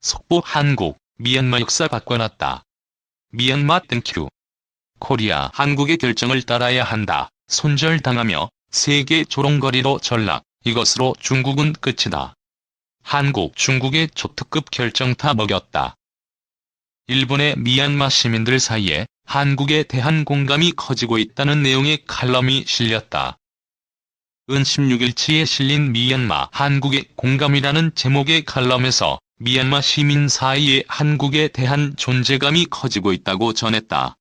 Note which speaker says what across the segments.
Speaker 1: 속보 한국, 미얀마 역사 바꿔놨다. 미얀마 땡큐. 코리아 한국의 결정을 따라야 한다. 손절당하며 세계 조롱거리로 전락. 이것으로 중국은 끝이다. 한국, 중국의 초특급 결정타 먹였다. 일본의 미얀마 시민들 사이에 한국에 대한 공감이 커지고 있다는 내용의 칼럼이 실렸다. 은 16일치에 실린 미얀마 한국의 공감이라는 제목의 칼럼에서 미얀마 시민 사이에 한국에 대한 존재감이 커지고 있다고 전했다.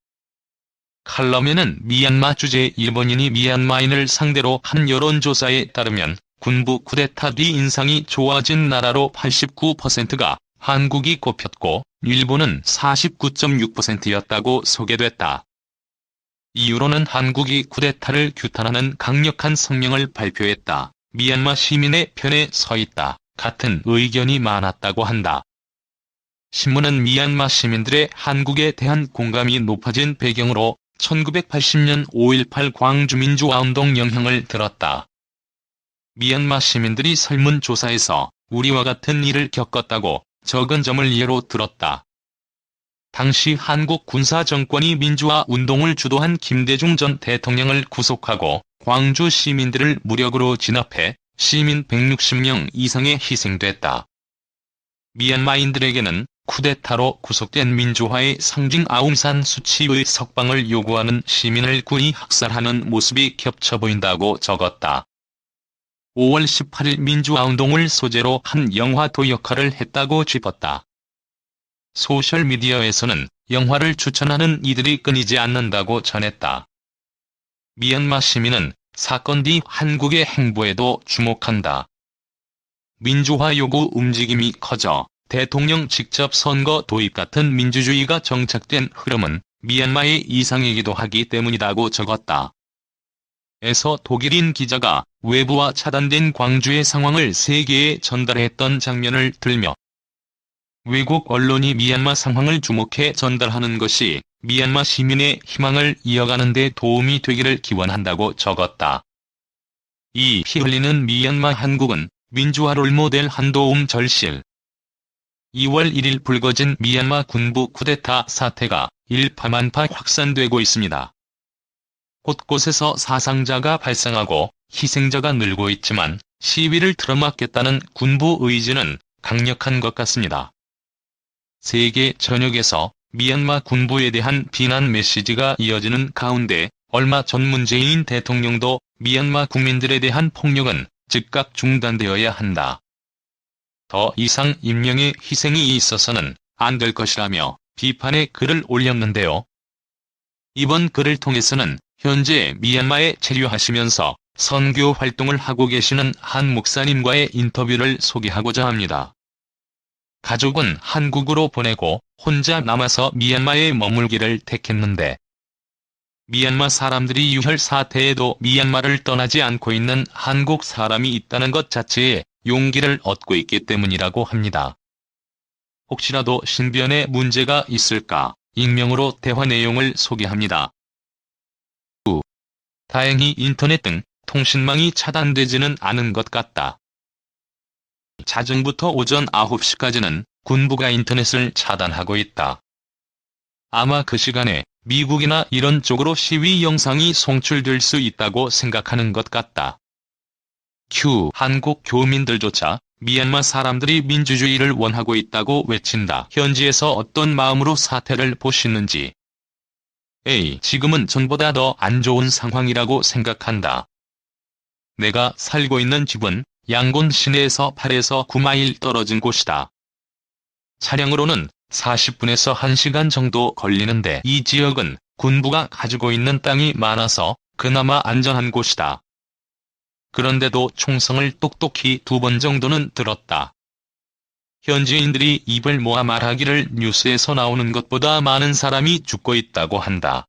Speaker 1: 칼럼에는 미얀마 주재 일본인이 미얀마인을 상대로 한 여론조사에 따르면 군부 쿠데타 뒤 인상이 좋아진 나라로 89%가 한국이 꼽혔고 일본은 49.6%였다고 소개됐다. 이유로는 한국이 쿠데타를 규탄하는 강력한 성명을 발표했다. 미얀마 시민의 편에 서 있다. 같은 의견이 많았다고 한다. 신문은 미얀마 시민들의 한국에 대한 공감이 높아진 배경으로 1980년 5.18 광주민주화운동 영향을 들었다. 미얀마 시민들이 설문조사에서 우리와 같은 일을 겪었다고 적은 점을 예로 들었다. 당시 한국 군사정권이 민주화운동을 주도한 김대중 전 대통령을 구속하고 광주 시민들을 무력으로 진압해 시민 160명 이상이 희생됐다. 미얀마인들에게는 쿠데타로 구속된 민주화의 상징 아웅산 수치의 석방을 요구하는 시민을 군이 학살하는 모습이 겹쳐 보인다고 적었다. 5월 18일 민주화운동을 소재로 한 영화도 역할을 했다고 짚었다. 소셜미디어에서는 영화를 추천하는 이들이 끊이지 않는다고 전했다. 미얀마 시민은 사건 뒤 한국의 행보에도 주목한다. 민주화 요구 움직임이 커져 대통령 직접 선거 도입 같은 민주주의가 정착된 흐름은 미얀마의 이상이기도 하기 때문이라고 적었다. 에서 독일인 기자가 외부와 차단된 광주의 상황을 세계에 전달했던 장면을 들며 외국 언론이 미얀마 상황을 주목해 전달하는 것이 미얀마 시민의 희망을 이어가는 데 도움이 되기를 기원한다고 적었다. 이 피 흘리는 미얀마 한국은 민주화 롤모델 한도움 절실. 2월 1일 불거진 미얀마 군부 쿠데타 사태가 일파만파 확산되고 있습니다. 곳곳에서 사상자가 발생하고 희생자가 늘고 있지만 시위를 틀어막겠다는 군부 의지는 강력한 것 같습니다. 세계 전역에서 미얀마 군부에 대한 비난 메시지가 이어지는 가운데 얼마 전 문재인 대통령도 미얀마 국민들에 대한 폭력은 즉각 중단되어야 한다. 더 이상 인명의 희생이 있어서는 안 될 것이라며 비판의 글을 올렸는데요. 이번 글을 통해서는 현재 미얀마에 체류하시면서 선교 활동을 하고 계시는 한 목사님과의 인터뷰를 소개하고자 합니다. 가족은 한국으로 보내고 혼자 남아서 미얀마에 머물기를 택했는데 미얀마 사람들이 유혈 사태에도 미얀마를 떠나지 않고 있는 한국 사람이 있다는 것 자체에 용기를 얻고 있기 때문이라고 합니다. 혹시라도 신변에 문제가 있을까 익명으로 대화 내용을 소개합니다. 다행히 인터넷 등 통신망이 차단되지는 않은 것 같다. 자정부터 오전 9시까지는 군부가 인터넷을 차단하고 있다. 아마 그 시간에 미국이나 이런 쪽으로 시위 영상이 송출될 수 있다고 생각하는 것 같다. 한국 교민들조차 미얀마 사람들이 민주주의를 원하고 있다고 외친다. 현지에서 어떤 마음으로 사태를 보시는지. 지금은 전보다 더 안 좋은 상황이라고 생각한다. 내가 살고 있는 집은 양곤 시내에서 8에서 9마일 떨어진 곳이다. 차량으로는 40분에서 1시간 정도 걸리는데 이 지역은 군부가 가지고 있는 땅이 많아서 그나마 안전한 곳이다. 그런데도 총성을 똑똑히 2번 정도는 들었다. 현지인들이 입을 모아 말하기를 뉴스에서 나오는 것보다 많은 사람이 죽고 있다고 한다.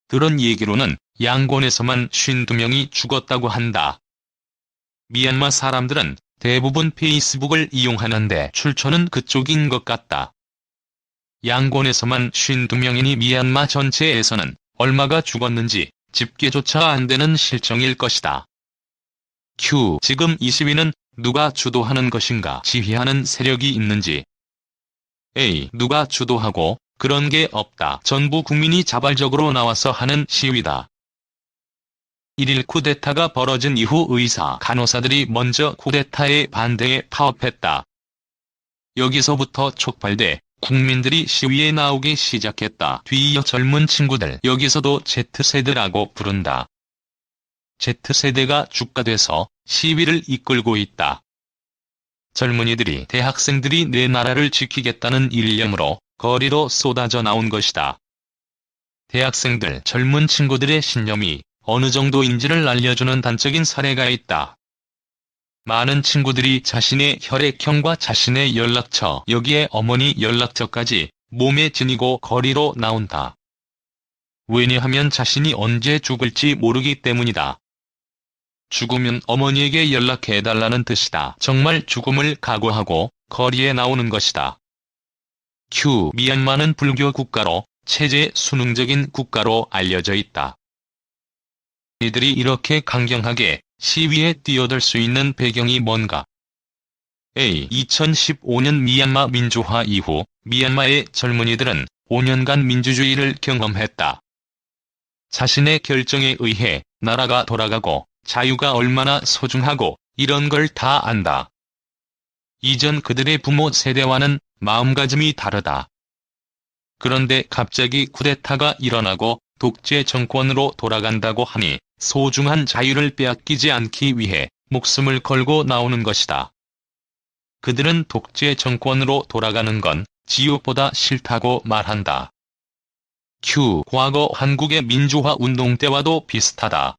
Speaker 1: 들은 얘기로는 양곤에서만 52명이 죽었다고 한다. 미얀마 사람들은 대부분 페이스북을 이용하는데 출처는 그쪽인 것 같다. 양곤에서만 52명이니 미얀마 전체에서는 얼마가 죽었는지 집계조차 안 되는 실정일 것이다. 지금 이 시위는 누가 주도하는 것인가, 지휘하는 세력이 있는지 A. 누가 주도하고 그런 게 없다. 전부 국민이 자발적으로 나와서 하는 시위다. 1일 쿠데타가 벌어진 이후 의사, 간호사들이 먼저 쿠데타에 반대해 파업했다. 여기서부터 촉발돼 국민들이 시위에 나오기 시작했다. 뒤이어 젊은 친구들, 여기서도 Z세대라고 부른다. Z세대가 주가 돼서 시위를 이끌고 있다. 젊은이들이 대학생들이 내 나라를 지키겠다는 일념으로 거리로 쏟아져 나온 것이다. 대학생들, 젊은 친구들의 신념이 어느 정도인지를 알려주는 단적인 사례가 있다. 많은 친구들이 자신의 혈액형과 자신의 연락처, 여기에 어머니 연락처까지 몸에 지니고 거리로 나온다. 왜냐하면 자신이 언제 죽을지 모르기 때문이다. 죽으면 어머니에게 연락해달라는 뜻이다. 정말 죽음을 각오하고 거리에 나오는 것이다. 미얀마는 불교 국가로 체제 순응적인 국가로 알려져 있다. 이들이 이렇게 강경하게 시위에 뛰어들 수 있는 배경이 뭔가? A. 2015년 미얀마 민주화 이후 미얀마의 젊은이들은 5년간 민주주의를 경험했다. 자신의 결정에 의해 나라가 돌아가고 자유가 얼마나 소중하고 이런 걸 다 안다. 이전 그들의 부모 세대와는 마음가짐이 다르다. 그런데 갑자기 쿠데타가 일어나고 독재 정권으로 돌아간다고 하니 소중한 자유를 빼앗기지 않기 위해 목숨을 걸고 나오는 것이다. 그들은 독재 정권으로 돌아가는 건 지옥보다 싫다고 말한다. 과거 한국의 민주화 운동 때와도 비슷하다.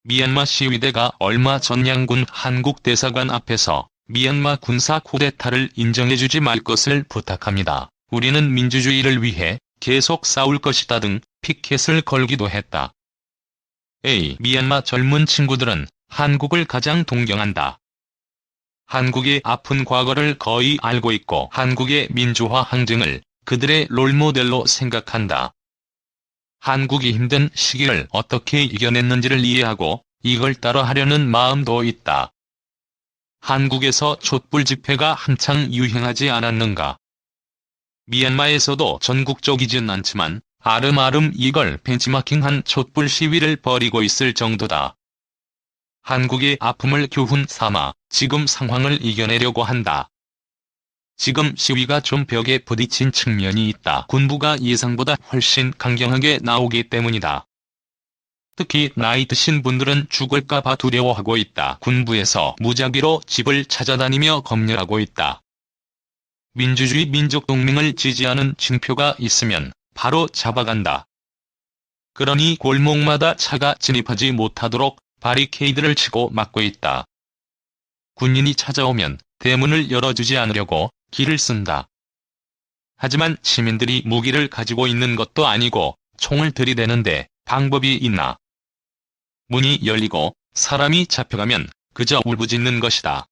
Speaker 1: 미얀마 시위대가 얼마 전 양군 한국 대사관 앞에서 미얀마 군사 쿠데타를 인정해주지 말 것을 부탁합니다. 우리는 민주주의를 위해 계속 싸울 것이다 등 피켓을 걸기도 했다. A. 미얀마 젊은 친구들은 한국을 가장 동경한다. 한국의 아픈 과거를 거의 알고 있고 한국의 민주화 항쟁을 그들의 롤모델로 생각한다. 한국이 힘든 시기를 어떻게 이겨냈는지를 이해하고 이걸 따라하려는 마음도 있다. 한국에서 촛불 집회가 한창 유행하지 않았는가? 미얀마에서도 전국적이진 않지만 아름아름 이걸 벤치마킹한 촛불 시위를 벌이고 있을 정도다. 한국의 아픔을 교훈 삼아 지금 상황을 이겨내려고 한다. 지금 시위가 좀 벽에 부딪힌 측면이 있다. 군부가 예상보다 훨씬 강경하게 나오기 때문이다. 특히 나이 드신 분들은 죽을까봐 두려워하고 있다. 군부에서 무작위로 집을 찾아다니며 검열하고 있다. 민주주의 민족동맹을 지지하는 징표가 있으면 바로 잡아간다. 그러니 골목마다 차가 진입하지 못하도록 바리케이드를 치고 막고 있다. 군인이 찾아오면 대문을 열어주지 않으려고 길을 쓴다. 하지만 시민들이 무기를 가지고 있는 것도 아니고 총을 들이대는데 방법이 있나? 문이 열리고 사람이 잡혀가면 그저 울부짖는 것이다.